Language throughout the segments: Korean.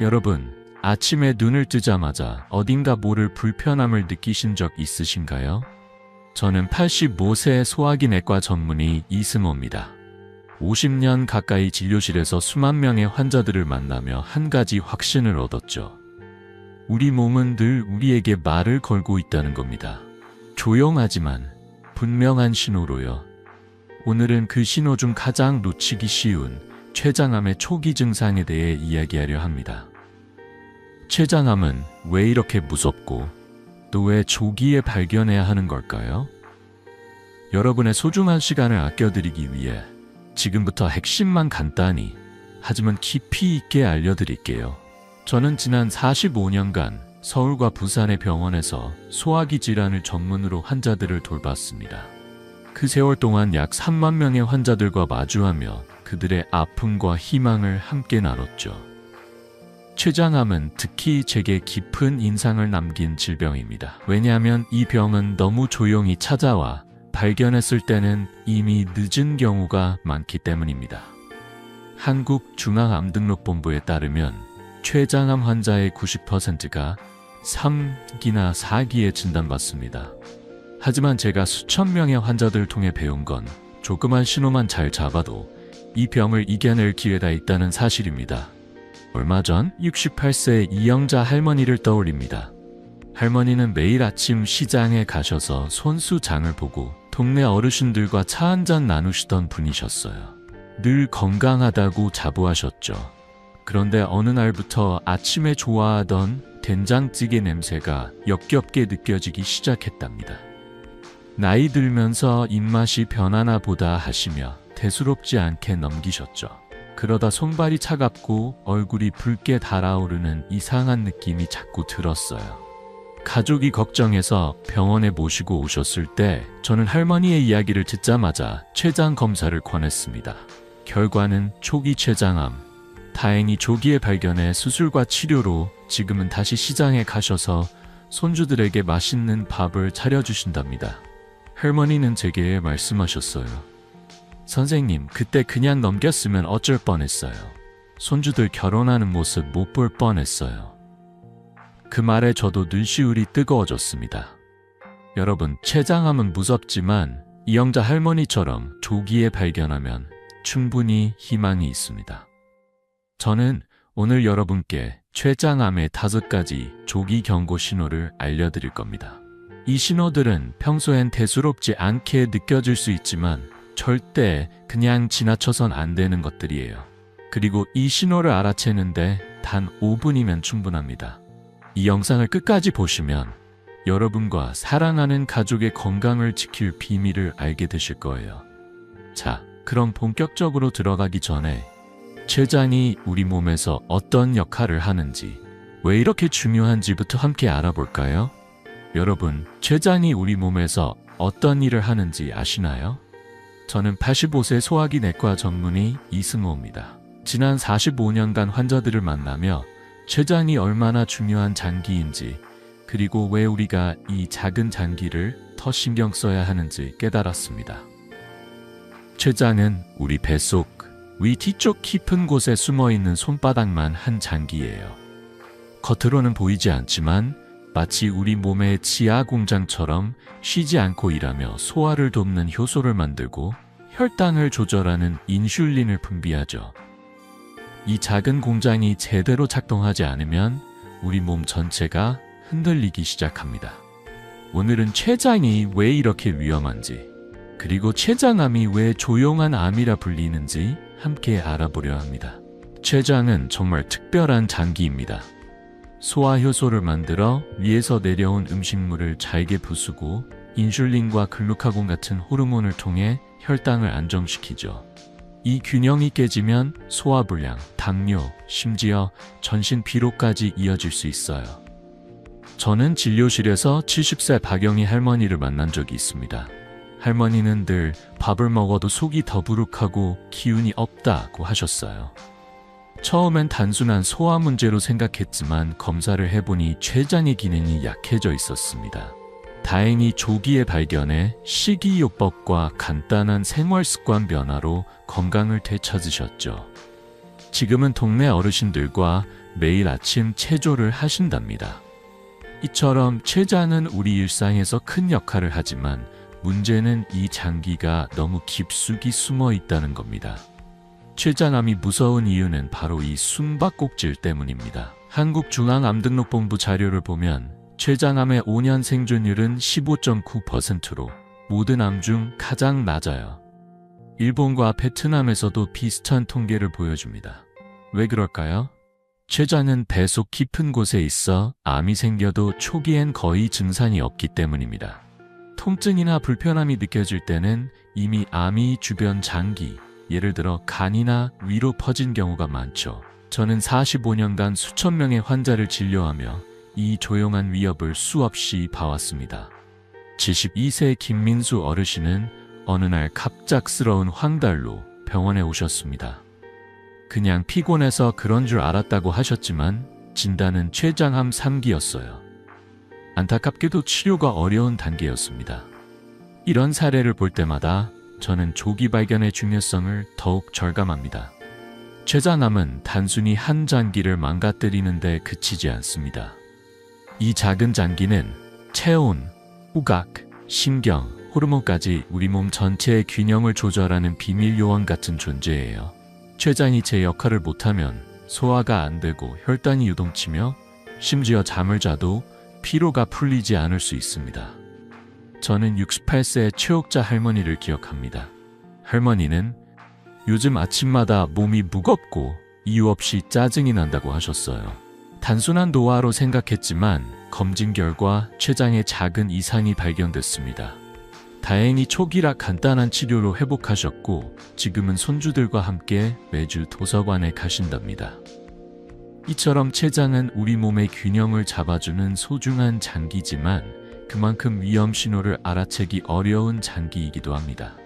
여러분, 아침에 눈을 뜨자마자 어딘가 모를 불편함을 느끼신 적 있으신가요? 저는 85세 소화기 내과 전문의 이승호입니다. 50년 가까이 진료실에서 수만 명의 환자들을 만나며 한 가지 확신을 얻었죠. 우리 몸은 늘 우리에게 말을 걸고 있다는 겁니다. 조용하지만 분명한 신호로요. 오늘은 그 신호 중 가장 놓치기 쉬운 췌장암의 초기 증상에 대해 이야기하려 합니다. 췌장암은 왜 이렇게 무섭고 또 왜 조기에 발견해야 하는 걸까요? 여러분의 소중한 시간을 아껴드리기 위해 지금부터 핵심만 간단히 하지만 깊이 있게 알려드릴게요. 저는 지난 45년간 서울과 부산의 병원에서 소화기 질환을 전문으로 환자들을 돌봤습니다. 그 세월 동안 약 3만 명의 환자들과 마주하며 그들의 아픔과 희망을 함께 나눴죠. 췌장암은 특히 제게 깊은 인상을 남긴 질병입니다. 왜냐하면 이 병은 너무 조용히 찾아와 발견했을 때는 이미 늦은 경우가 많기 때문입니다. 한국중앙암등록본부에 따르면 췌장암 환자의 90%가 3기나 4기에 진단받습니다. 하지만 제가 수천 명의 환자들 통해 배운 건 조그만 신호만 잘 잡아도 이 병을 이겨낼 기회가 있다는 사실입니다. 얼마 전 68세 이영자 할머니를 떠올립니다. 할머니는 매일 아침 시장에 가셔서 손수장을 보고 동네 어르신들과 차 한잔 나누시던 분이셨어요. 늘 건강하다고 자부하셨죠. 그런데 어느 날부터 아침에 좋아하던 된장찌개 냄새가 역겹게 느껴지기 시작했답니다. 나이 들면서 입맛이 변하나 보다 하시며 대수롭지 않게 넘기셨죠. 그러다 손발이 차갑고 얼굴이 붉게 달아오르는 이상한 느낌이 자꾸 들었어요. 가족이 걱정해서 병원에 모시고 오셨을 때 저는 할머니의 이야기를 듣자마자 췌장 검사를 권했습니다. 결과는 초기 췌장암. 다행히 조기에 발견해 수술과 치료로 지금은 다시 시장에 가셔서 손주들에게 맛있는 밥을 차려주신답니다. 할머니는 제게 말씀하셨어요. 선생님, 그때 그냥 넘겼으면 어쩔 뻔했어요. 손주들 결혼하는 모습 못 볼 뻔했어요. 그 말에 저도 눈시울이 뜨거워졌습니다. 여러분, 췌장암은 무섭지만 이영자 할머니처럼 조기에 발견하면 충분히 희망이 있습니다. 저는 오늘 여러분께 췌장암의 5가지 조기 경고 신호를 알려드릴 겁니다. 이 신호들은 평소엔 대수롭지 않게 느껴질 수 있지만 절대 그냥 지나쳐선 안 되는 것들이에요. 그리고 이 신호를 알아채는데 단 5분이면 충분합니다. 이 영상을 끝까지 보시면 여러분과 사랑하는 가족의 건강을 지킬 비밀을 알게 되실 거예요. 자, 그럼 본격적으로 들어가기 전에 췌장이 우리 몸에서 어떤 역할을 하는지, 왜 이렇게 중요한지부터 함께 알아볼까요? 여러분, 췌장이 우리 몸에서 어떤 일을 하는지 아시나요? 저는 85세 소화기 내과 전문의 이승호입니다. 지난 45년간 환자들을 만나며 췌장이 얼마나 중요한 장기인지, 그리고 왜 우리가 이 작은 장기를 더 신경 써야 하는지 깨달았습니다. 췌장은 우리 뱃속 위 뒤쪽 깊은 곳에 숨어있는 손바닥만 한 장기예요. 겉으로는 보이지 않지만 마치 우리 몸의 지하 공장처럼 쉬지 않고 일하며 소화를 돕는 효소를 만들고 혈당을 조절하는 인슐린을 분비하죠. 이 작은 공장이 제대로 작동하지 않으면 우리 몸 전체가 흔들리기 시작합니다. 오늘은 췌장이 왜 이렇게 위험한지, 그리고 췌장암이 왜 조용한 암이라 불리는지 함께 알아보려 합니다. 췌장은 정말 특별한 장기입니다. 소화효소를 만들어 위에서 내려온 음식물을 잘게 부수고 인슐린과 글루카곤 같은 호르몬을 통해 혈당을 안정시키죠. 이 균형이 깨지면 소화불량, 당뇨, 심지어 전신 피로까지 이어질 수 있어요. 저는 진료실에서 70세 박영희 할머니를 만난 적이 있습니다. 할머니는 늘 밥을 먹어도 속이 더부룩하고 기운이 없다고 하셨어요. 처음엔 단순한 소화 문제로 생각했지만 검사를 해보니 췌장의 기능이 약해져 있었습니다. 다행히 조기에 발견해 식이요법과 간단한 생활습관 변화로 건강을 되찾으셨죠. 지금은 동네 어르신들과 매일 아침 체조를 하신답니다. 이처럼 췌장은 우리 일상에서 큰 역할을 하지만 문제는 이 장기가 너무 깊숙이 숨어 있다는 겁니다. 췌장암이 무서운 이유는 바로 이 숨바꼭질 때문입니다. 한국중앙암등록본부 자료를 보면 췌장암의 5년 생존율은 15.9%로 모든 암 중 가장 낮아요. 일본과 베트남에서도 비슷한 통계를 보여줍니다. 왜 그럴까요? 췌장은 배 속 깊은 곳에 있어 암이 생겨도 초기엔 거의 증상이 없기 때문입니다. 통증이나 불편함이 느껴질 때는 이미 암이 주변 장기, 예를 들어 간이나 위로 퍼진 경우가 많죠. 저는 45년간 수천 명의 환자를 진료하며 이 조용한 위협을 수없이 봐왔습니다. 72세 김민수 어르신은 어느 날 갑작스러운 황달로 병원에 오셨습니다. 그냥 피곤해서 그런 줄 알았다고 하셨지만 진단은 췌장암 3기였어요. 안타깝게도 치료가 어려운 단계였습니다. 이런 사례를 볼 때마다 저는 조기 발견의 중요성을 더욱 절감합니다. 췌장암은 단순히 한 장기를 망가뜨리는 데 그치지 않습니다. 이 작은 장기는 체온, 후각, 신경, 호르몬까지 우리 몸 전체의 균형을 조절하는 비밀 요원 같은 존재예요. 췌장이 제 역할을 못하면 소화가 안 되고 혈당이 유동치며 심지어 잠을 자도 피로가 풀리지 않을 수 있습니다. 저는 68세의 최옥자 할머니를 기억합니다. 할머니는 요즘 아침마다 몸이 무겁고 이유 없이 짜증이 난다고 하셨어요. 단순한 노화로 생각했지만 검진 결과 췌장에 작은 이상이 발견됐습니다. 다행히 초기라 간단한 치료로 회복하셨고 지금은 손주들과 함께 매주 도서관에 가신답니다. 이처럼 췌장은 우리 몸의 균형을 잡아주는 소중한 장기지만 그만큼 위험 신호를 알아채기 어려운 장기이기도 합니다.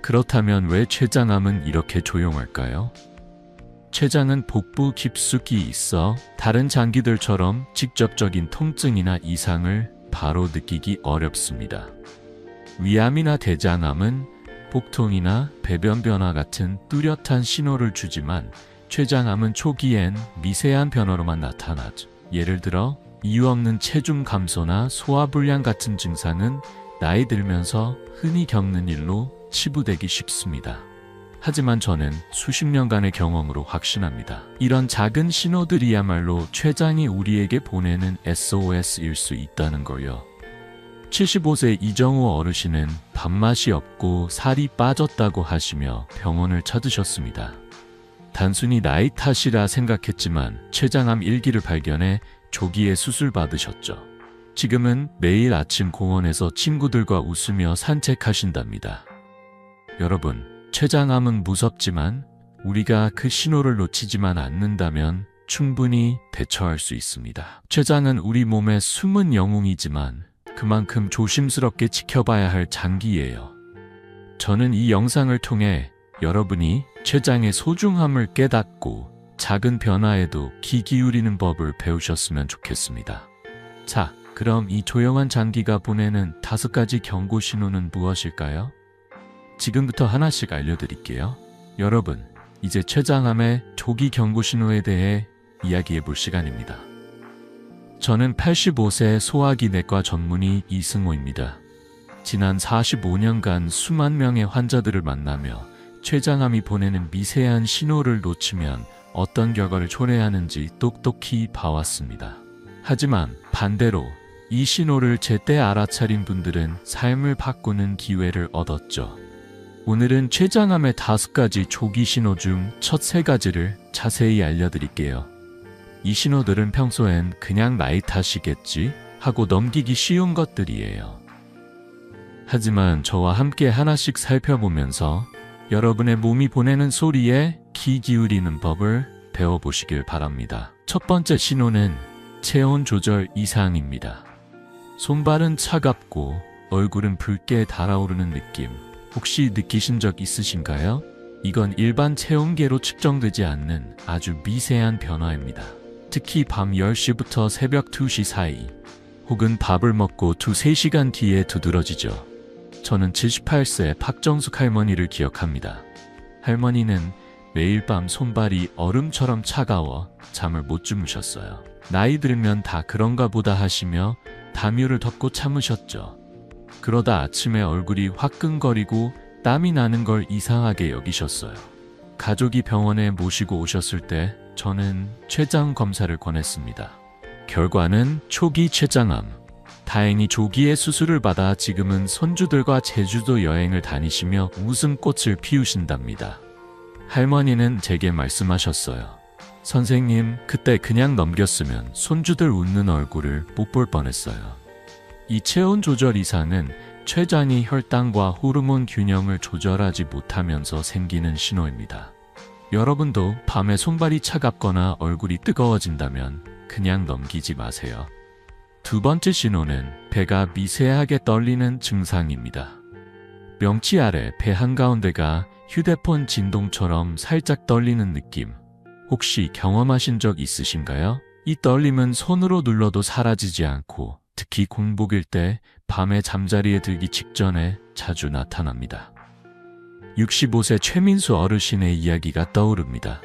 그렇다면 왜 췌장암은 이렇게 조용할까요? 췌장은 복부 깊숙이 있어 다른 장기들처럼 직접적인 통증이나 이상을 바로 느끼기 어렵습니다. 위암이나 대장암은 복통이나 배변 변화 같은 뚜렷한 신호를 주지만 췌장암은 초기엔 미세한 변화로만 나타나죠. 예를 들어 이유 없는 체중 감소나 소화불량 같은 증상은 나이 들면서 흔히 겪는 일로 치부되기 쉽습니다. 하지만 저는 수십 년간의 경험으로 확신합니다. 이런 작은 신호들이야말로 췌장이 우리에게 보내는 SOS일 수 있다는 걸요. 75세 이정우 어르신은 밥맛이 없고 살이 빠졌다고 하시며 병원을 찾으셨습니다. 단순히 나이 탓이라 생각했지만 췌장암 1기를 발견해 조기에 수술 받으셨죠. 지금은 매일 아침 공원에서 친구들과 웃으며 산책하신답니다. 여러분, 췌장암은 무섭지만 우리가 그 신호를 놓치지만 않는다면 충분히 대처할 수 있습니다. 췌장은 우리 몸의 숨은 영웅이지만 그만큼 조심스럽게 지켜봐야 할 장기예요. 저는 이 영상을 통해 여러분이 췌장의 소중함을 깨닫고 작은 변화에도 귀 기울이는 법을 배우셨으면 좋겠습니다. 자, 그럼 이 조용한 장기가 보내는 5가지 경고 신호는 무엇일까요? 지금부터 하나씩 알려드릴게요. 여러분, 이제 췌장암의 조기 경고 신호에 대해 이야기해 볼 시간입니다. 저는 85세 소화기 내과 전문의 이승호입니다. 지난 45년간 수만 명의 환자들을 만나며 췌장암이 보내는 미세한 신호를 놓치면 어떤 결과를 초래하는지 똑똑히 봐왔습니다. 하지만 반대로 이 신호를 제때 알아차린 분들은 삶을 바꾸는 기회를 얻었죠. 오늘은 췌장암의 5가지 조기 신호 중 첫 3가지를 자세히 알려드릴게요. 이 신호들은 평소엔 그냥 나이 탓이겠지 하고 넘기기 쉬운 것들이에요. 하지만 저와 함께 하나씩 살펴보면서 여러분의 몸이 보내는 소리에 귀 기울이는 법을 배워보시길 바랍니다. 첫 번째 신호는 체온 조절 이상입니다. 손발은 차갑고 얼굴은 붉게 달아오르는 느낌, 혹시 느끼신 적 있으신가요? 이건 일반 체온계로 측정되지 않는 아주 미세한 변화입니다. 특히 밤 10시부터 새벽 2시 사이, 혹은 밥을 먹고 2-3시간 뒤에 두드러지죠. 저는 78세 박정숙 할머니를 기억합니다. 할머니는 매일 밤 손발이 얼음처럼 차가워 잠을 못 주무셨어요. 나이 들면 다 그런가 보다 하시며 담요를 덮고 참으셨죠. 그러다 아침에 얼굴이 화끈거리고 땀이 나는 걸 이상하게 여기셨어요. 가족이 병원에 모시고 오셨을 때 저는 췌장 검사를 권했습니다. 결과는 초기 췌장암. 다행히 조기에 수술을 받아 지금은 손주들과 제주도 여행을 다니시며 웃음꽃을 피우신답니다. 할머니는 제게 말씀하셨어요. 선생님, 그때 그냥 넘겼으면 손주들 웃는 얼굴을 못 볼 뻔했어요. 이 체온 조절 이상은 췌장이 혈당과 호르몬 균형을 조절하지 못하면서 생기는 신호입니다. 여러분도 밤에 손발이 차갑거나 얼굴이 뜨거워진다면 그냥 넘기지 마세요. 두 번째 신호는 배가 미세하게 떨리는 증상입니다. 명치 아래 배 한가운데가 휴대폰 진동처럼 살짝 떨리는 느낌. 혹시 경험하신 적 있으신가요? 이 떨림은 손으로 눌러도 사라지지 않고 특히 공복일 때 밤에 잠자리에 들기 직전에 자주 나타납니다. 65세 최민수 어르신의 이야기가 떠오릅니다.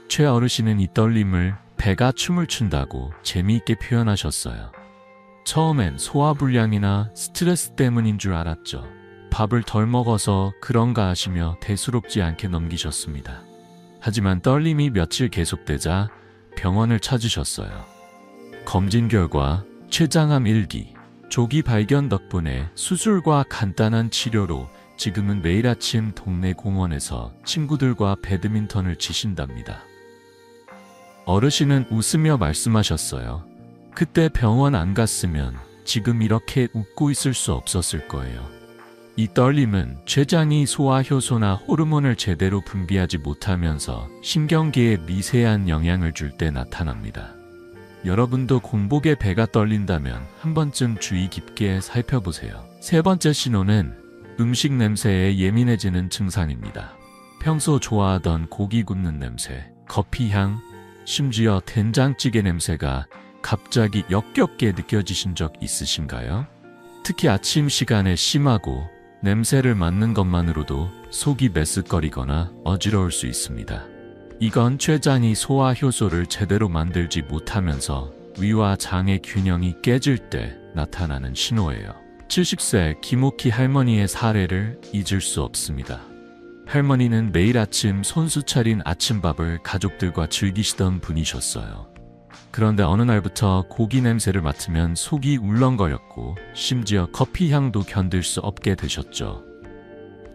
최 어르신은 이 떨림을 배가 춤을 춘다고 재미있게 표현하셨어요. 처음엔 소화불량이나 스트레스 때문인 줄 알았죠. 밥을 덜 먹어서 그런가 하시며 대수롭지 않게 넘기셨습니다. 하지만 떨림이 며칠 계속되자 병원을 찾으셨어요. 검진 결과 췌장암 1기, 조기 발견 덕분에 수술과 간단한 치료로 지금은 매일 아침 동네 공원에서 친구들과 배드민턴을 치신답니다. 어르신은 웃으며 말씀하셨어요. 그때 병원 안 갔으면 지금 이렇게 웃고 있을 수 없었을 거예요. 이 떨림은 췌장이 소화효소나 호르몬을 제대로 분비하지 못하면서 신경계에 미세한 영향을 줄 때 나타납니다. 여러분도 공복에 배가 떨린다면 한 번쯤 주의 깊게 살펴보세요. 세 번째 신호는 음식 냄새에 예민해지는 증상입니다. 평소 좋아하던 고기 굽는 냄새, 커피향, 심지어 된장찌개 냄새가 갑자기 역겹게 느껴지신 적 있으신가요? 특히 아침 시간에 심하고 냄새를 맡는 것만으로도 속이 메스꺼리거나 어지러울 수 있습니다. 이건 췌장이 소화효소를 제대로 만들지 못하면서 위와 장의 균형이 깨질 때 나타나는 신호예요. 70세 김옥희 할머니의 사례를 잊을 수 없습니다. 할머니는 매일 아침 손수 차린 아침밥을 가족들과 즐기시던 분이셨어요. 그런데 어느 날부터 고기 냄새를 맡으면 속이 울렁거렸고 심지어 커피 향도 견딜 수 없게 되셨죠.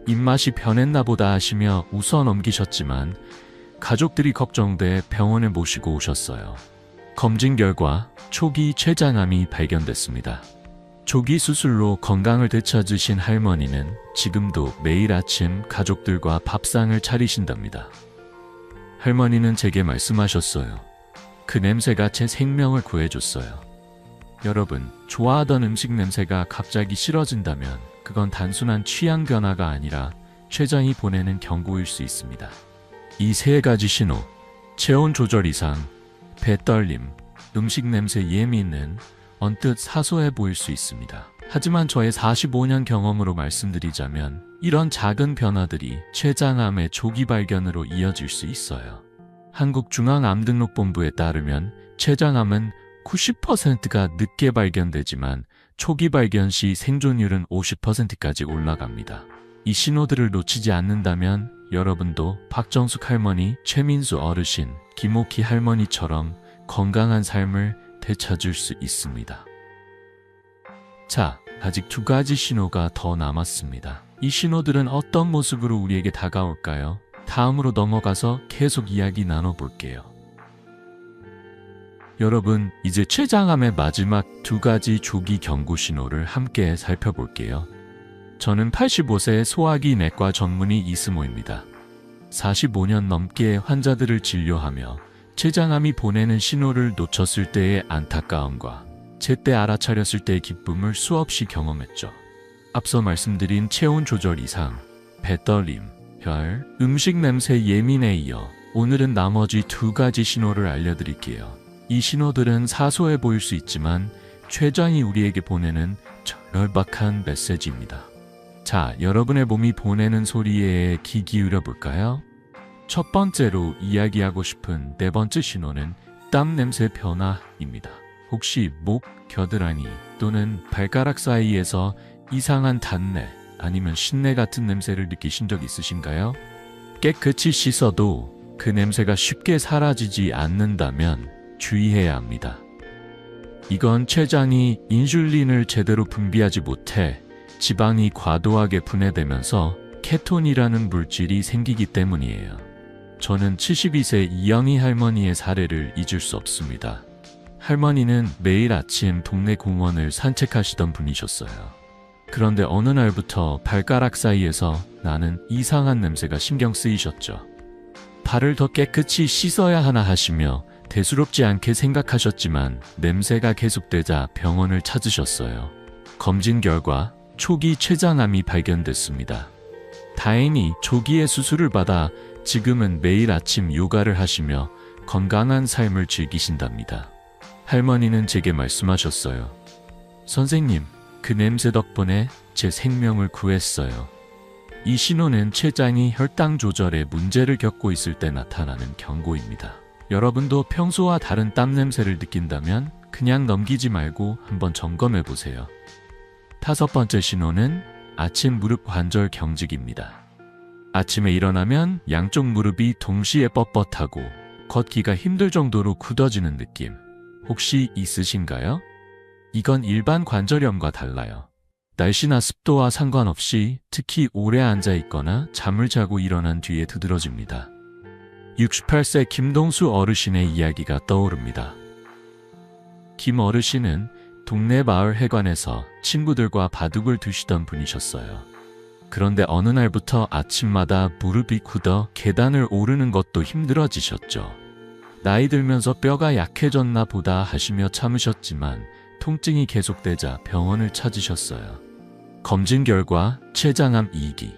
입맛이 변했나 보다 하시며 웃어 넘기셨지만 가족들이 걱정돼 병원에 모시고 오셨어요. 검진 결과 초기 췌장암이 발견됐습니다. 조기 수술로 건강을 되찾으신 할머니는 지금도 매일 아침 가족들과 밥상을 차리신답니다. 할머니는 제게 말씀하셨어요. 그 냄새가 제 생명을 구해줬어요. 여러분, 좋아하던 음식 냄새가 갑자기 싫어진다면 그건 단순한 취향 변화가 아니라 췌장이 보내는 경고일 수 있습니다. 이 세 가지 신호, 체온 조절 이상, 배 떨림, 음식 냄새 예민은 언뜻 사소해 보일 수 있습니다. 하지만 저의 45년 경험으로 말씀드리자면 이런 작은 변화들이 췌장암의 조기 발견으로 이어질 수 있어요. 한국중앙암등록본부에 따르면 췌장암은 90%가 늦게 발견되지만 초기 발견 시 생존율은 50%까지 올라갑니다. 이 신호들을 놓치지 않는다면 여러분도 박정숙 할머니, 최민수 어르신, 김옥희 할머니처럼 건강한 삶을 되찾을 수 있습니다. 자, 아직 두 가지 신호가 더 남았습니다. 이 신호들은 어떤 모습으로 우리에게 다가올까요? 다음으로 넘어가서 계속 이야기 나눠볼게요. 여러분, 이제 췌장암의 마지막 두 가지 조기 경고 신호를 함께 살펴볼게요. 저는 85세 소화기 내과 전문의 이스모입니다. 45년 넘게 환자들을 진료하며 췌장암이 보내는 신호를 놓쳤을 때의 안타까움과 제때 알아차렸을 때의 기쁨을 수없이 경험했죠. 앞서 말씀드린 체온 조절 이상, 배떨림, 혈, 음식 냄새 예민에 이어 오늘은 나머지 두 가지 신호를 알려드릴게요. 이 신호들은 사소해 보일 수 있지만 췌장이 우리에게 보내는 절박한 메시지입니다. 자, 여러분의 몸이 보내는 소리에 귀 기울여 볼까요? 첫 번째로 이야기하고 싶은 네 번째 신호는 땀 냄새 변화입니다. 혹시 목, 겨드랑이 또는 발가락 사이에서 이상한 단내 아니면 신내 같은 냄새를 느끼신 적 있으신가요? 깨끗이 씻어도 그 냄새가 쉽게 사라지지 않는다면 주의해야 합니다. 이건 췌장이 인슐린을 제대로 분비하지 못해 지방이 과도하게 분해되면서 케톤이라는 물질이 생기기 때문이에요. 저는 72세 이영희 할머니의 사례를 잊을 수 없습니다. 할머니는 매일 아침 동네 공원을 산책하시던 분이셨어요. 그런데 어느 날부터 발가락 사이에서 나는 이상한 냄새가 신경 쓰이셨죠. 발을 더 깨끗이 씻어야 하나 하시며 대수롭지 않게 생각하셨지만 냄새가 계속되자 병원을 찾으셨어요. 검진 결과 초기 췌장암이 발견됐습니다. 다행히 조기에 수술을 받아 지금은 매일 아침 요가를 하시며 건강한 삶을 즐기신답니다. 할머니는 제게 말씀하셨어요. 선생님, 그 냄새 덕분에 제 생명을 구했어요. 이 신호는 췌장이 혈당 조절에 문제를 겪고 있을 때 나타나는 경고입니다. 여러분도 평소와 다른 땀 냄새를 느낀다면 그냥 넘기지 말고 한번 점검해 보세요. 다섯 번째 신호는 아침 무릎 관절 경직입니다. 아침에 일어나면 양쪽 무릎이 동시에 뻣뻣하고 걷기가 힘들 정도로 굳어지는 느낌 혹시 있으신가요? 이건 일반 관절염과 달라요. 날씨나 습도와 상관없이 특히 오래 앉아 있거나 잠을 자고 일어난 뒤에 두드러집니다. 68세 김동수 어르신의 이야기가 떠오릅니다. 김 어르신은 동네 마을 회관에서 친구들과 바둑을 두시던 분이셨어요. 그런데 어느 날부터 아침마다 무릎이 굳어 계단을 오르는 것도 힘들어지셨죠. 나이 들면서 뼈가 약해졌나 보다 하시며 참으셨지만 통증이 계속되자 병원을 찾으셨어요. 검진 결과 췌장암 2기.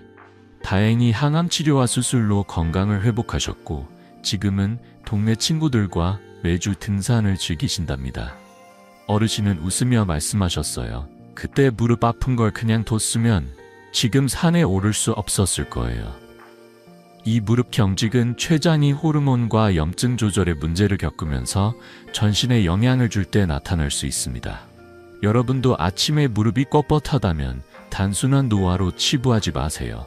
다행히 항암 치료와 수술로 건강을 회복하셨고 지금은 동네 친구들과 매주 등산을 즐기신답니다. 어르신은 웃으며 말씀하셨어요. 그때 무릎 아픈 걸 그냥 뒀으면 지금 산에 오를 수 없었을 거예요. 이 무릎 경직은 췌장이 호르몬과 염증 조절에 문제를 겪으면서 전신에 영향을 줄 때 나타날 수 있습니다. 여러분도 아침에 무릎이 뻣뻣하다면 단순한 노화로 치부하지 마세요.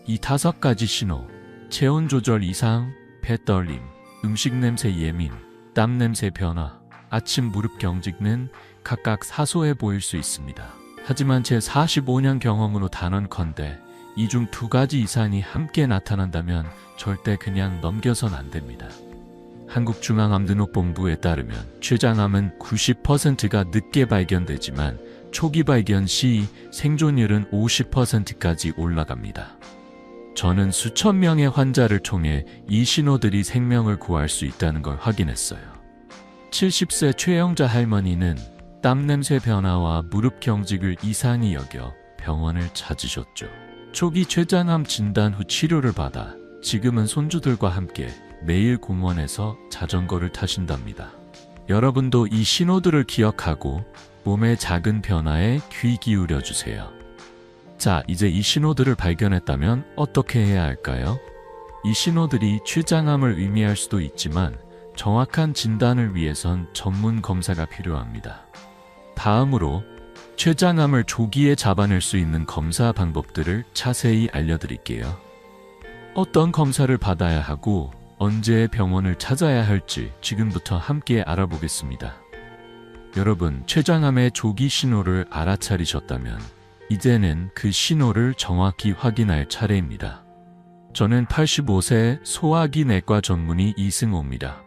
이 5가지 신호, 체온 조절 이상, 배 떨림, 음식 냄새 예민, 땀 냄새 변화, 아침 무릎 경직은 각각 사소해 보일 수 있습니다. 하지만 제 45년 경험으로 단언컨대 이 중 2가지 이상이 함께 나타난다면 절대 그냥 넘겨선 안 됩니다. 한국중앙암등록본부에 따르면 췌장암은 90%가 늦게 발견되지만 초기 발견 시 생존율은 50%까지 올라갑니다. 저는 수천 명의 환자를 통해 이 신호들이 생명을 구할 수 있다는 걸 확인했어요. 70세 최영자 할머니는 땀 냄새 변화와 무릎 경직을 이상히 여겨 병원을 찾으셨죠. 초기 췌장암 진단 후 치료를 받아 지금은 손주들과 함께 매일 공원에서 자전거를 타신답니다. 여러분도 이 신호들을 기억하고 몸의 작은 변화에 귀 기울여 주세요. 자, 이제 이 신호들을 발견했다면 어떻게 해야 할까요? 이 신호들이 췌장암을 의미할 수도 있지만 정확한 진단을 위해선 전문 검사가 필요합니다. 다음으로 췌장암을 조기에 잡아낼 수 있는 검사 방법들을 자세히 알려드릴게요. 어떤 검사를 받아야 하고 언제 병원을 찾아야 할지 지금부터 함께 알아보겠습니다. 여러분, 췌장암의 조기 신호를 알아차리셨다면 이제는 그 신호를 정확히 확인할 차례입니다. 저는 85세 소화기 내과 전문의 이승호입니다.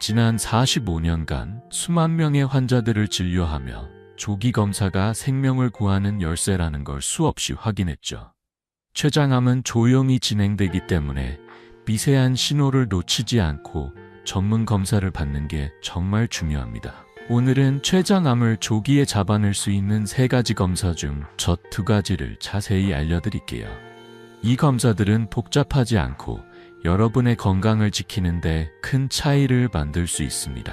지난 45년간 수만 명의 환자들을 진료하며 조기 검사가 생명을 구하는 열쇠라는 걸 수없이 확인했죠. 췌장암은 조용히 진행되기 때문에 미세한 신호를 놓치지 않고 전문 검사를 받는 게 정말 중요합니다. 오늘은 췌장암을 조기에 잡아낼 수 있는 3가지 검사 중 첫 2가지를 자세히 알려드릴게요. 이 검사들은 복잡하지 않고 여러분의 건강을 지키는데 큰 차이를 만들 수 있습니다.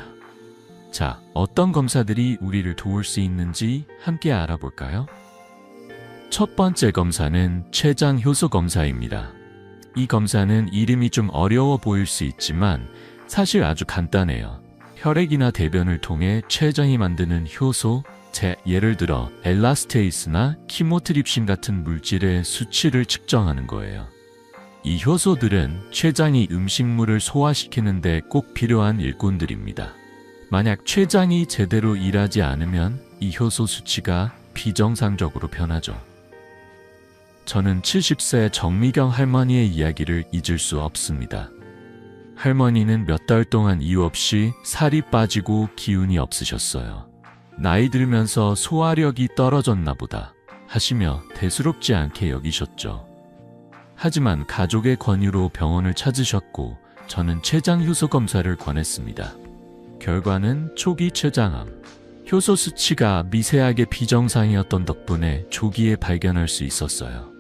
자, 어떤 검사들이 우리를 도울 수 있는지 함께 알아볼까요? 첫 번째 검사는 췌장 효소 검사입니다. 이 검사는 이름이 좀 어려워 보일 수 있지만 사실 아주 간단해요. 혈액이나 대변을 통해 췌장이 만드는 효소, 예를 들어 엘라스테이스나 키모트립신 같은 물질의 수치를 측정하는 거예요. 이 효소들은 췌장이 음식물을 소화시키는 데 꼭 필요한 일꾼들입니다. 만약 췌장이 제대로 일하지 않으면 이 효소 수치가 비정상적으로 변하죠. 저는 70세 정미경 할머니의 이야기를 잊을 수 없습니다. 할머니는 몇 달 동안 이유 없이 살이 빠지고 기운이 없으셨어요. 나이 들면서 소화력이 떨어졌나 보다 하시며 대수롭지 않게 여기셨죠. 하지만 가족의 권유로 병원을 찾으셨고 저는 췌장 효소 검사를 권했습니다. 결과는 초기 췌장암. 효소 수치가 미세하게 비정상이었던 덕분에 조기에 발견할 수 있었어요.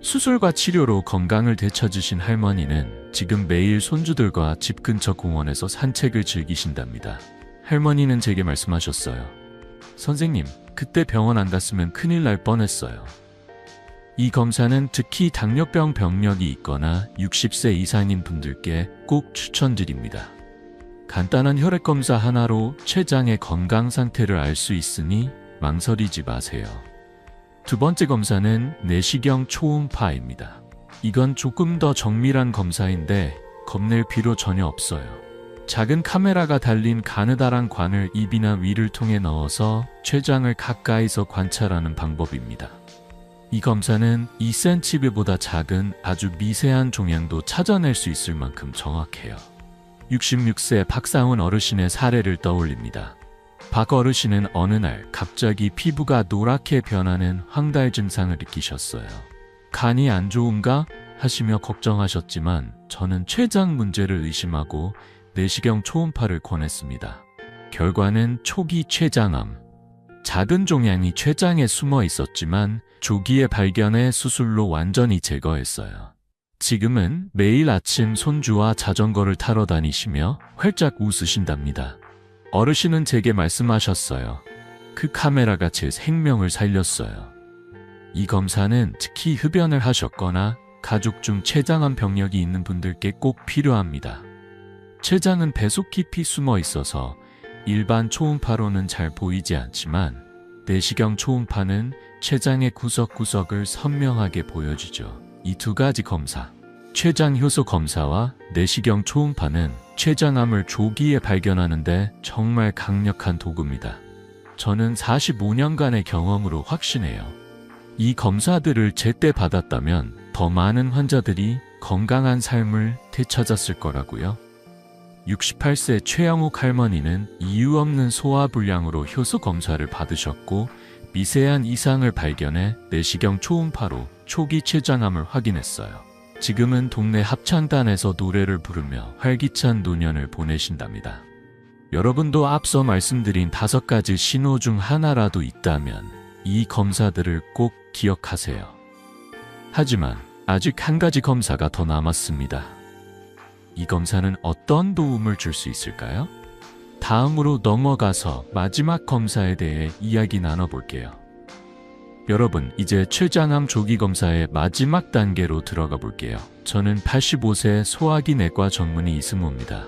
수술과 치료로 건강을 되찾으신 할머니는 지금 매일 손주들과 집 근처 공원에서 산책을 즐기신답니다. 할머니는 제게 말씀하셨어요. 선생님, 그때 병원 안 갔으면 큰일 날 뻔했어요. 이 검사는 특히 당뇨병 병력이 있거나 60세 이상인 분들께 꼭 추천드립니다. 간단한 혈액 검사 하나로 췌장의 건강 상태를 알 수 있으니 망설이지 마세요. 두 번째 검사는 내시경 초음파입니다. 이건 조금 더 정밀한 검사인데 겁낼 필요 전혀 없어요. 작은 카메라가 달린 가느다란 관을 입이나 위를 통해 넣어서 췌장을 가까이서 관찰하는 방법입니다. 이 검사는 2cm보다 작은 아주 미세한 종양도 찾아낼 수 있을 만큼 정확해요. 66세 박상훈 어르신의 사례를 떠올립니다. 박 어르신은 어느 날 갑자기 피부가 노랗게 변하는 황달 증상을 느끼셨어요. 간이 안 좋은가 하시며 걱정하셨지만 저는 췌장 문제를 의심하고 내시경 초음파를 권했습니다. 결과는 초기 췌장암. 작은 종양이 췌장에 숨어 있었지만 조기에 발견해 수술로 완전히 제거했어요. 지금은 매일 아침 손주와 자전거를 타러 다니시며 활짝 웃으신답니다. 어르신은 제게 말씀하셨어요. 그 카메라가 제 생명을 살렸어요. 이 검사는 특히 흡연을 하셨거나 가족 중 췌장암 병력이 있는 분들께 꼭 필요합니다. 췌장은 배속 깊이 숨어 있어서 일반 초음파로는 잘 보이지 않지만 내시경 초음파는 췌장의 구석구석을 선명하게 보여주죠. 이 두 가지 검사, 췌장 효소 검사와 내시경 초음파는 췌장암을 조기에 발견하는데 정말 강력한 도구입니다. 저는 45년간의 경험으로 확신해요. 이 검사들을 제때 받았다면 더 많은 환자들이 건강한 삶을 되찾았을 거라고요. 68세 최영욱 할머니는 이유 없는 소화불량으로 효소 검사를 받으셨고 미세한 이상을 발견해 내시경 초음파로 초기 췌장암을 확인했어요. 지금은 동네 합창단에서 노래를 부르며 활기찬 노년을 보내신답니다. 여러분도 앞서 말씀드린 5가지 신호 중 하나라도 있다면 이 검사들을 꼭 기억하세요. 하지만 아직 한 가지 검사가 더 남았습니다. 이 검사는 어떤 도움을 줄 수 있을까요? 다음으로 넘어가서 마지막 검사에 대해 이야기 나눠볼게요. 여러분, 이제 췌장암 조기 검사의 마지막 단계로 들어가 볼게요. 저는 85세 소화기 내과 전문의 이승호입니다.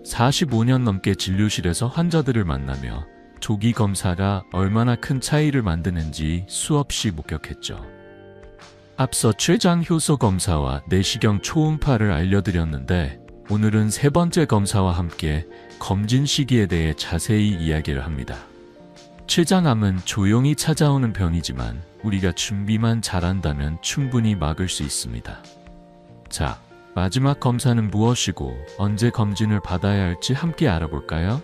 45년 넘게 진료실에서 환자들을 만나며 조기 검사가 얼마나 큰 차이를 만드는지 수없이 목격했죠. 앞서 췌장 효소 검사와 내시경 초음파를 알려드렸는데 오늘은 세 번째 검사와 함께 검진 시기에 대해 자세히 이야기를 합니다. 췌장암은 조용히 찾아오는 병이지만 우리가 준비만 잘한다면 충분히 막을 수 있습니다. 자, 마지막 검사는 무엇이고 언제 검진을 받아야 할지 함께 알아볼까요?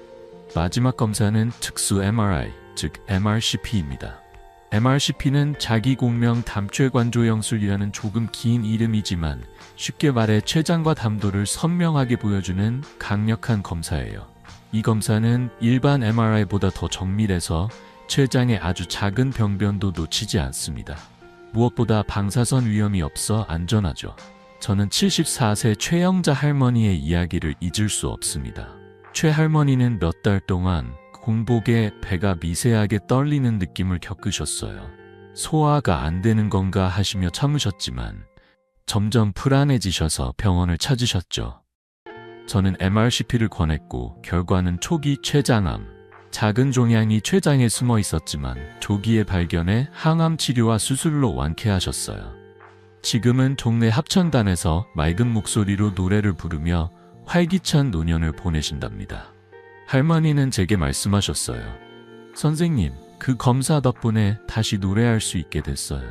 마지막 검사는 특수 MRI, 즉 MRCP입니다. MRCP는 자기공명 담췌관조영술이라는 조금 긴 이름이지만 쉽게 말해 췌장과 담도를 선명하게 보여주는 강력한 검사예요. 이 검사는 일반 MRI보다 더 정밀해서 췌장의 아주 작은 병변도 놓치지 않습니다. 무엇보다 방사선 위험이 없어 안전하죠. 저는 74세 최영자 할머니의 이야기를 잊을 수 없습니다. 최 할머니는 몇 달 동안 공복에 배가 미세하게 떨리는 느낌을 겪으셨어요. 소화가 안 되는 건가 하시며 참으셨지만 점점 불안해지셔서 병원을 찾으셨죠. 저는 MRCP를 권했고 결과는 초기 췌장암. 작은 종양이 췌장에 숨어 있었지만 조기에 발견해 항암 치료와 수술로 완쾌하셨어요. 지금은 동네 합천단에서 맑은 목소리로 노래를 부르며 활기찬 노년을 보내신답니다. 할머니는 제게 말씀하셨어요. 선생님, 그 검사 덕분에 다시 노래할 수 있게 됐어요.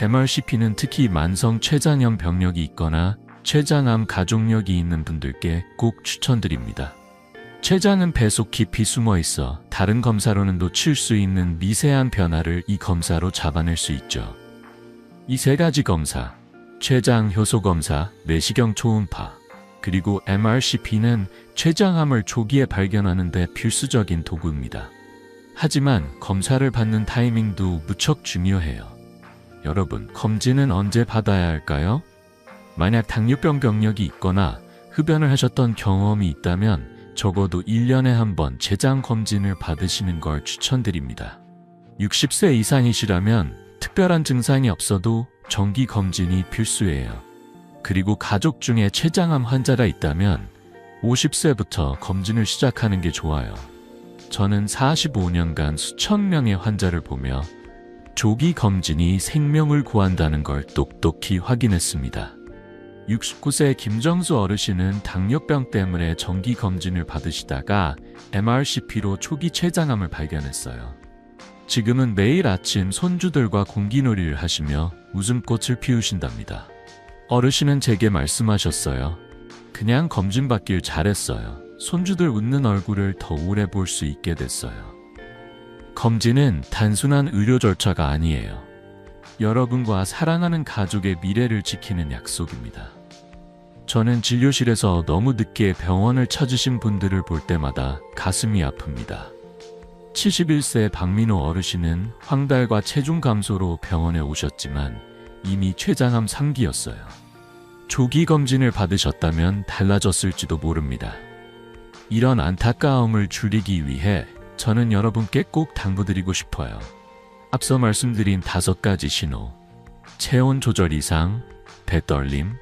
MRCP는 특히 만성 췌장염 병력이 있거나 췌장암 가족력이 있는 분들께 꼭 추천드립니다. 췌장은 배 속 깊이 숨어 있어 다른 검사로는 놓칠 수 있는 미세한 변화를 이 검사로 잡아낼 수 있죠. 이 세 가지 검사, 췌장 효소 검사, 내시경 초음파, 그리고 MRCP는 췌장암을 조기에 발견하는 데 필수적인 도구입니다. 하지만 검사를 받는 타이밍도 무척 중요해요. 여러분, 검진은 언제 받아야 할까요? 만약 당뇨병 병력이 있거나 흡연을 하셨던 경험이 있다면 적어도 1년에 한 번 췌장 검진을 받으시는 걸 추천드립니다. 60세 이상이시라면 특별한 증상이 없어도 정기 검진이 필수예요. 그리고 가족 중에 췌장암 환자가 있다면 50세부터 검진을 시작하는 게 좋아요. 저는 45년간 수천 명의 환자를 보며 조기 검진이 생명을 구한다는 걸 똑똑히 확인했습니다. 69세 김정수 어르신은 당뇨병 때문에 정기 검진을 받으시다가 MRCP로 초기 췌장암을 발견했어요. 지금은 매일 아침 손주들과 공기놀이를 하시며 웃음꽃을 피우신답니다. 어르신은 제게 말씀하셨어요. 그냥 검진 받길 잘했어요. 손주들 웃는 얼굴을 더 오래 볼 수 있게 됐어요. 검진은 단순한 의료 절차가 아니에요. 여러분과 사랑하는 가족의 미래를 지키는 약속입니다. 저는 진료실에서 너무 늦게 병원을 찾으신 분들을 볼 때마다 가슴이 아픕니다. 71세 박민호 어르신은 황달과 체중 감소로 병원에 오셨지만 이미 췌장암 3기였어요. 조기 검진을 받으셨다면 달라졌을지도 모릅니다. 이런 안타까움을 줄이기 위해 저는 여러분께 꼭 당부드리고 싶어요. 앞서 말씀드린 5가지 신호, 체온 조절 이상, 배 떨림,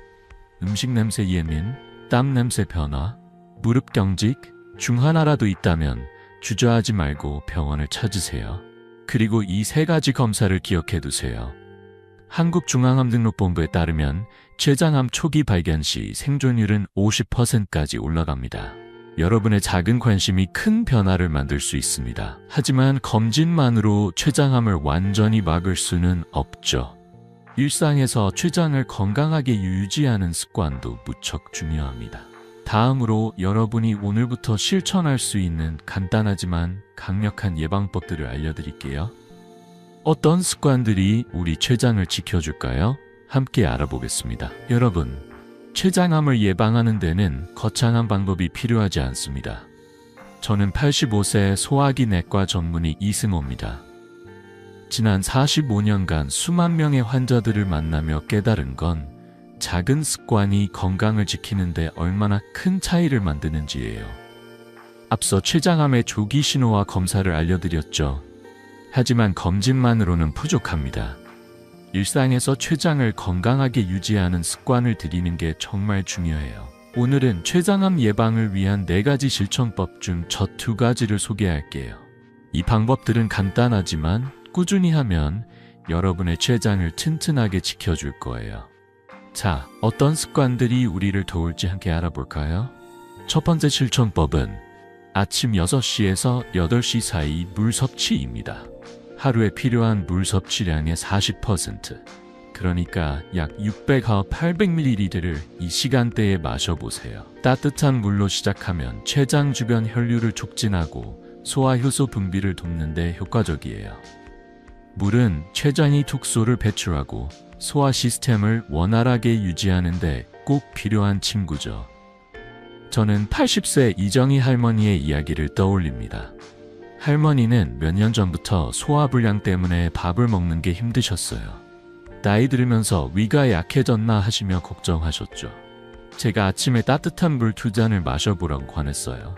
음식 냄새 예민, 땀 냄새 변화, 무릎 경직 중 하나라도 있다면 주저하지 말고 병원을 찾으세요. 그리고 이 3가지 검사를 기억해 두세요. 한국중앙암등록본부에 따르면 췌장암 초기 발견 시 생존율은 50%까지 올라갑니다. 여러분의 작은 관심이 큰 변화를 만들 수 있습니다. 하지만 검진만으로 췌장암을 완전히 막을 수는 없죠. 일상에서 췌장을 건강하게 유지하는 습관도 무척 중요합니다. 다음으로 여러분이 오늘부터 실천할 수 있는 간단하지만 강력한 예방법들을 알려드릴게요. 어떤 습관들이 우리 췌장을 지켜줄까요? 함께 알아보겠습니다. 여러분, 췌장암을 예방하는 데는 거창한 방법이 필요하지 않습니다. 저는 85세 소화기 내과 전문의 이승호입니다. 지난 45년간 수만 명의 환자들을 만나며 깨달은 건 작은 습관이 건강을 지키는 데 얼마나 큰 차이를 만드는지예요. 앞서 췌장암의 조기 신호와 검사를 알려드렸죠. 하지만 검진만으로는 부족합니다. 일상에서 췌장을 건강하게 유지하는 습관을 들이는 게 정말 중요해요. 오늘은 췌장암 예방을 위한 4가지 실천법 중 첫 2가지를 소개할게요. 이 방법들은 간단하지만 꾸준히 하면 여러분의 췌장을 튼튼하게 지켜줄 거예요. 자, 어떤 습관들이 우리를 도울지 함께 알아볼까요? 첫 번째 실천법은 아침 6시에서 8시 사이 물 섭취입니다. 하루에 필요한 물 섭취량의 40%, 그러니까 약 600와 800ml를 이 시간대에 마셔보세요. 따뜻한 물로 시작하면 췌장 주변 혈류를 촉진하고 소화효소 분비를 돕는 데 효과적이에요. 물은 췌장이 독소를 배출하고 소화 시스템을 원활하게 유지하는 데 꼭 필요한 친구죠. 저는 80세 이정희 할머니의 이야기를 떠올립니다. 할머니는 몇 년 전부터 소화불량 때문에 밥을 먹는 게 힘드셨어요. 나이 들으면서 위가 약해졌나 하시며 걱정하셨죠. 제가 아침에 따뜻한 물 2잔을 마셔보라고 권했어요.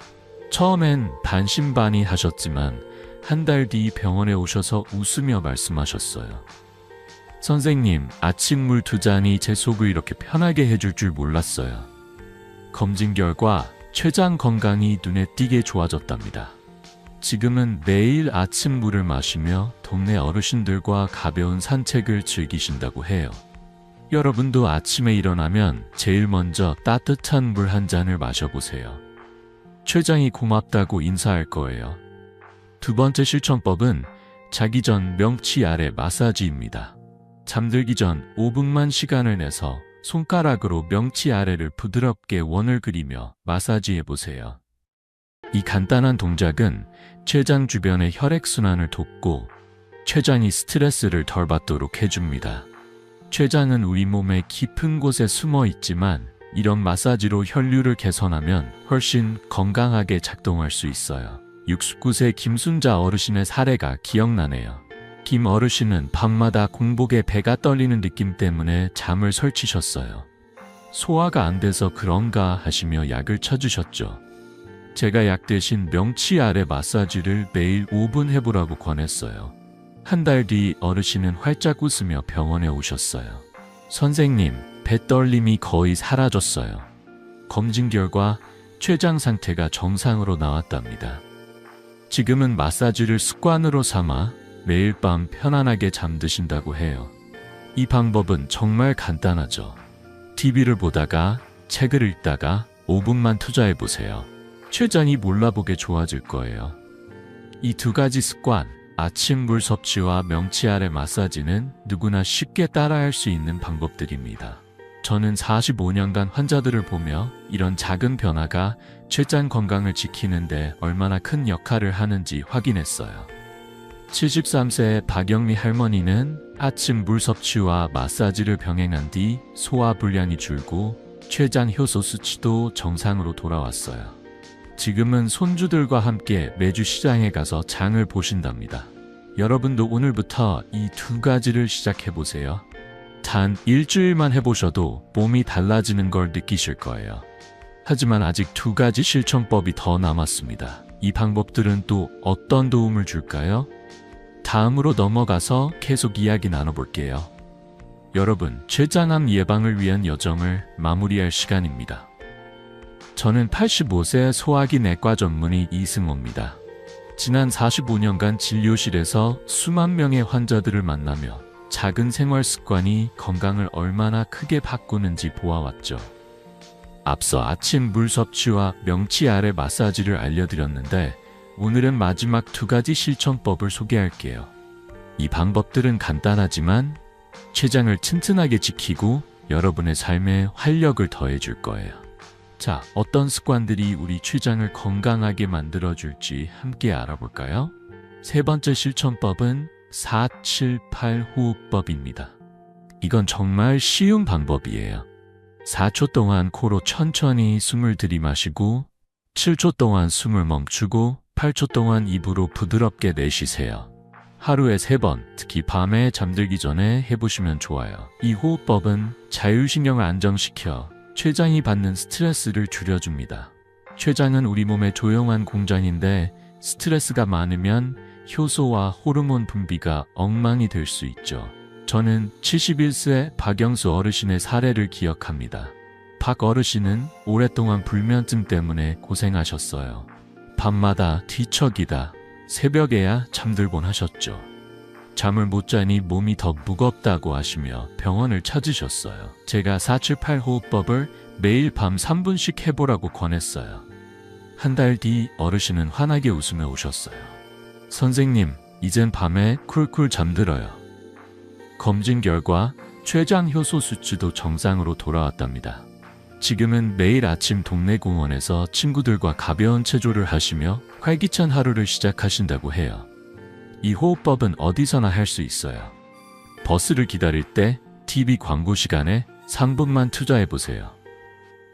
처음엔 반신반의 하셨지만 한 달 뒤 병원에 오셔서 웃으며 말씀하셨어요. 선생님, 아침 물 2잔이 제 속을 이렇게 편하게 해줄 줄 몰랐어요. 검진 결과 췌장 건강이 눈에 띄게 좋아졌답니다. 지금은 매일 아침 물을 마시며 동네 어르신들과 가벼운 산책을 즐기신다고 해요. 여러분도 아침에 일어나면 제일 먼저 따뜻한 물 한 잔을 마셔보세요. 췌장이 고맙다고 인사할 거예요. 두 번째 실천법은 자기 전 명치 아래 마사지입니다. 잠들기 전 5분만 시간을 내서 손가락으로 명치 아래를 부드럽게 원을 그리며 마사지해 보세요. 이 간단한 동작은 췌장 주변의 혈액순환을 돕고 췌장이 스트레스를 덜 받도록 해줍니다. 췌장은 우리 몸의 깊은 곳에 숨어 있지만 이런 마사지로 혈류를 개선하면 훨씬 건강하게 작동할 수 있어요. 69세 김순자 어르신의 사례가 기억나네요. 김 어르신은 밤마다 공복에 배가 떨리는 느낌 때문에 잠을 설치셨어요. 소화가 안 돼서 그런가 하시며 약을 쳐주셨죠. 제가 약 대신 명치 아래 마사지를 매일 5분 해보라고 권했어요. 한 달 뒤 어르신은 활짝 웃으며 병원에 오셨어요. 선생님, 배 떨림이 거의 사라졌어요. 검진 결과 췌장 상태가 정상으로 나왔답니다. 지금은 마사지를 습관으로 삼아 매일 밤 편안하게 잠드신다고 해요. 이 방법은 정말 간단하죠. TV를 보다가 책을 읽다가 5분만 투자해보세요. 췌장이 몰라보게 좋아질 거예요. 이 두 가지 습관, 아침 물 섭취와 명치 아래 마사지는 누구나 쉽게 따라할 수 있는 방법들입니다. 저는 45년간 환자들을 보며 이런 작은 변화가 췌장 건강을 지키는데 얼마나 큰 역할을 하는지 확인했어요. 73세의 박영미 할머니는 아침 물 섭취와 마사지를 병행한 뒤 소화불량이 줄고 췌장 효소 수치도 정상으로 돌아왔어요. 지금은 손주들과 함께 매주 시장에 가서 장을 보신답니다. 여러분도 오늘부터 이 두 가지를 시작해보세요. 단 일주일만 해보셔도 몸이 달라지는 걸 느끼실 거예요. 하지만 아직 두 가지 실천법이 더 남았습니다. 이 방법들은 또 어떤 도움을 줄까요? 다음으로 넘어가서 계속 이야기 나눠볼게요. 여러분, 췌장암 예방을 위한 여정을 마무리할 시간입니다. 저는 85세 소화기 내과 전문의 이승호입니다. 지난 45년간 진료실에서 수만 명의 환자들을 만나며 작은 생활 습관이 건강을 얼마나 크게 바꾸는지 보아왔죠. 앞서 아침 물 섭취와 명치 아래 마사지를 알려드렸는데 오늘은 마지막 두 가지 실천법을 소개할게요. 이 방법들은 간단하지만 췌장을 튼튼하게 지키고 여러분의 삶에 활력을 더해줄 거예요. 자, 어떤 습관들이 우리 췌장을 건강하게 만들어줄지 함께 알아볼까요? 세 번째 실천법은 478 호흡법입니다. 이건 정말 쉬운 방법이에요. 4초 동안 코로 천천히 숨을 들이마시고 7초 동안 숨을 멈추고 8초 동안 입으로 부드럽게 내쉬세요. 하루에 3번, 특히 밤에 잠들기 전에 해보시면 좋아요. 이 호흡법은 자율신경을 안정시켜 췌장이 받는 스트레스를 줄여줍니다. 췌장은 우리 몸의 조용한 공장인데 스트레스가 많으면 효소와 호르몬 분비가 엉망이 될 수 있죠. 저는 71세 박영수 어르신의 사례를 기억합니다. 박 어르신은 오랫동안 불면증 때문에 고생하셨어요. 밤마다 뒤척이다 새벽에야 잠들곤 하셨죠. 잠을 못 자니 몸이 더 무겁다고 하시며 병원을 찾으셨어요. 제가 478 호흡법을 매일 밤 3분씩 해보라고 권했어요. 한 달 뒤 어르신은 환하게 웃으며 오셨어요. 선생님, 이젠 밤에 쿨쿨 잠들어요. 검진 결과 췌장 효소 수치도 정상으로 돌아왔답니다. 지금은 매일 아침 동네 공원에서 친구들과 가벼운 체조를 하시며 활기찬 하루를 시작하신다고 해요. 이 호흡법은 어디서나 할 수 있어요. 버스를 기다릴 때, TV 광고 시간에 3분만 투자해보세요.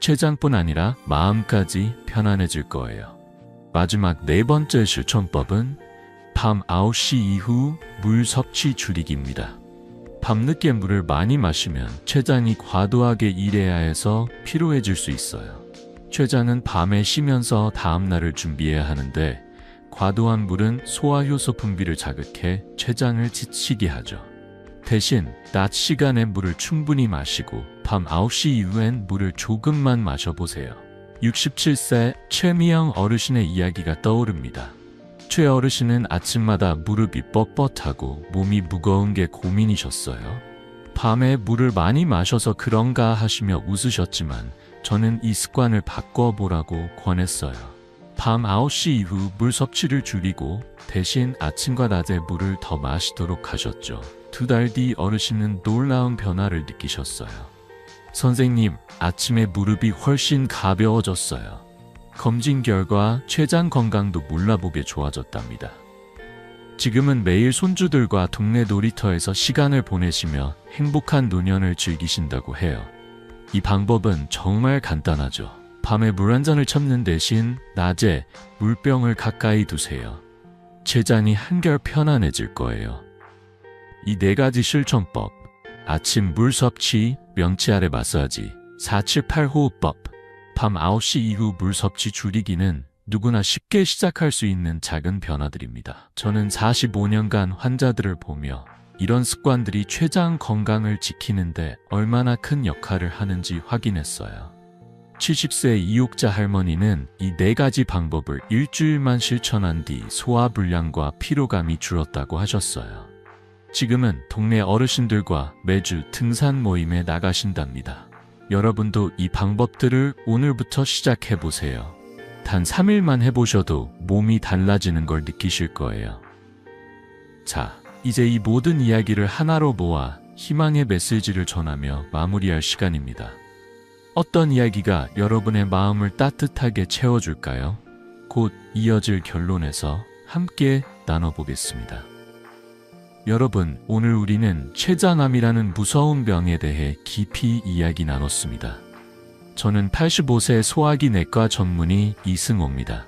췌장뿐 아니라 마음까지 편안해질 거예요. 마지막 네 번째 실천법은 밤 9시 이후 물 섭취 줄이기입니다. 밤늦게 물을 많이 마시면 췌장이 과도하게 일해야 해서 피로해질 수 있어요. 췌장은 밤에 쉬면서 다음날을 준비해야 하는데 과도한 물은 소화효소 분비를 자극해 췌장을 지치게 하죠. 대신 낮 시간에 물을 충분히 마시고 밤 9시 이후엔 물을 조금만 마셔보세요. 67세 최미영 어르신의 이야기가 떠오릅니다. 최 어르신은 아침마다 무릎이 뻣뻣하고 몸이 무거운 게 고민이셨어요. 밤에 물을 많이 마셔서 그런가 하시며 웃으셨지만 저는 이 습관을 바꿔보라고 권했어요. 밤 9시 이후 물 섭취를 줄이고 대신 아침과 낮에 물을 더 마시도록 하셨죠. 2달 뒤 어르신은 놀라운 변화를 느끼셨어요. 선생님, 아침에 무릎이 훨씬 가벼워졌어요. 검진 결과 췌장 건강도 몰라보게 좋아졌답니다. 지금은 매일 손주들과 동네 놀이터에서 시간을 보내시며 행복한 노년을 즐기신다고 해요. 이 방법은 정말 간단하죠. 밤에 물 한 잔을 참는 대신 낮에 물병을 가까이 두세요. 췌장이 한결 편안해질 거예요. 이 4가지 실천법, 아침 물 섭취, 명치 아래 마사지, 478 호흡법, 밤 9시 이후 물 섭취 줄이기는 누구나 쉽게 시작할 수 있는 작은 변화들입니다. 저는 45년간 환자들을 보며 이런 습관들이 췌장 건강을 지키는데 얼마나 큰 역할을 하는지 확인했어요. 70세 이옥자 할머니는 이 4가지 방법을 일주일만 실천한 뒤 소화불량과 피로감이 줄었다고 하셨어요. 지금은 동네 어르신들과 매주 등산 모임에 나가신답니다. 여러분도 이 방법들을 오늘부터 시작해보세요. 단 3일만 해보셔도 몸이 달라지는 걸 느끼실 거예요. 자, 이제 이 모든 이야기를 하나로 모아 희망의 메시지를 전하며 마무리할 시간입니다. 어떤 이야기가 여러분의 마음을 따뜻하게 채워줄까요? 곧 이어질 결론에서 함께 나눠보겠습니다. 여러분, 오늘 우리는 췌장암이라는 무서운 병에 대해 깊이 이야기 나눴습니다. 저는 85세 소화기 내과 전문의 이승호입니다.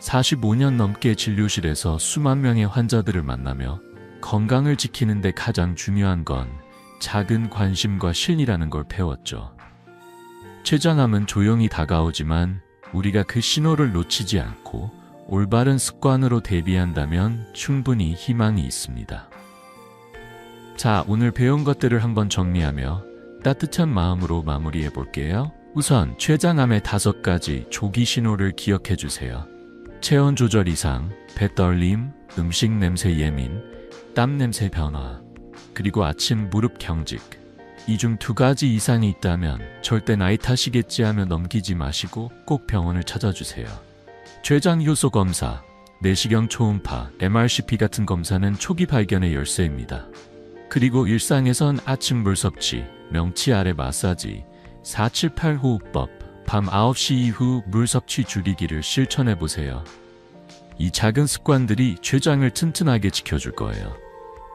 45년 넘게 진료실에서 수만 명의 환자들을 만나며 건강을 지키는 데 가장 중요한 건 작은 관심과 실이라는 걸 배웠죠. 췌장암은 조용히 다가오지만 우리가 그 신호를 놓치지 않고 올바른 습관으로 대비한다면 충분히 희망이 있습니다. 자, 오늘 배운 것들을 한번 정리하며 따뜻한 마음으로 마무리해 볼게요. 우선 췌장암의 5가지 조기 신호를 기억해 주세요. 체온 조절 이상, 배 떨림, 음식 냄새 예민, 땀 냄새 변화, 그리고 아침 무릎 경직. 이 중 2가지 이상이 있다면 절대 나이 탓이겠지 하며 넘기지 마시고 꼭 병원을 찾아주세요. 췌장 효소 검사, 내시경 초음파, MRCP 같은 검사는 초기 발견의 열쇠입니다. 그리고 일상에선 아침 물 섭취, 명치 아래 마사지, 478 호흡법, 밤 9시 이후 물 섭취 줄이기를 실천해보세요. 이 작은 습관들이 췌장을 튼튼하게 지켜줄 거예요.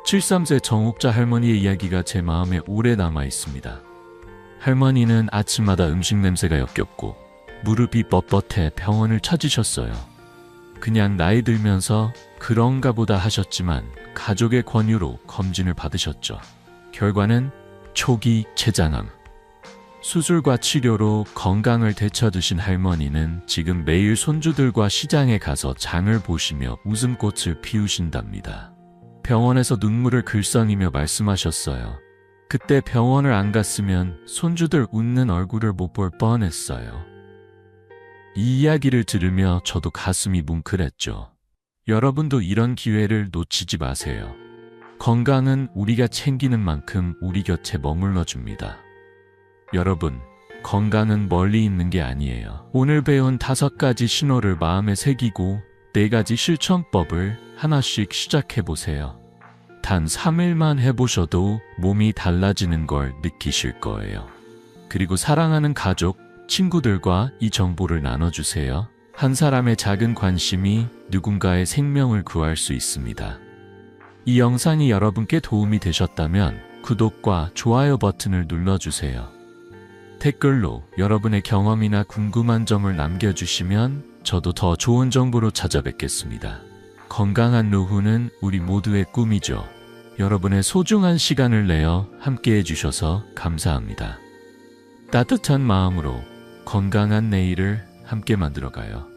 73세 정옥자 할머니의 이야기가 제 마음에 오래 남아 있습니다. 할머니는 아침마다 음식 냄새가 역겹고 무릎이 뻣뻣해 병원을 찾으셨어요. 그냥 나이 들면서 그런가 보다 하셨지만 가족의 권유로 검진을 받으셨죠. 결과는 초기 췌장암. 수술과 치료로 건강을 되찾으신 할머니는 지금 매일 손주들과 시장에 가서 장을 보시며 웃음꽃을 피우신답니다. 병원에서 눈물을 글썽이며 말씀하셨어요. 그때 병원을 안 갔으면 손주들 웃는 얼굴을 못 볼 뻔했어요. 이 이야기를 들으며 저도 가슴이 뭉클했죠. 여러분도 이런 기회를 놓치지 마세요. 건강은 우리가 챙기는 만큼 우리 곁에 머물러 줍니다. 여러분, 건강은 멀리 있는 게 아니에요. 오늘 배운 5가지 신호를 마음에 새기고 4가지 실천법을 하나씩 시작해보세요. 단 3일만 해보셔도 몸이 달라지는 걸 느끼실 거예요. 그리고 사랑하는 가족, 친구들과 이 정보를 나눠주세요. 한 사람의 작은 관심이 누군가의 생명을 구할 수 있습니다. 이 영상이 여러분께 도움이 되셨다면 구독과 좋아요 버튼을 눌러주세요. 댓글로 여러분의 경험이나 궁금한 점을 남겨주시면 저도 더 좋은 정보로 찾아뵙겠습니다. 건강한 노후는 우리 모두의 꿈이죠. 여러분의 소중한 시간을 내어 함께 해주셔서 감사합니다. 따뜻한 마음으로 건강한 내일을 함께 만들어가요.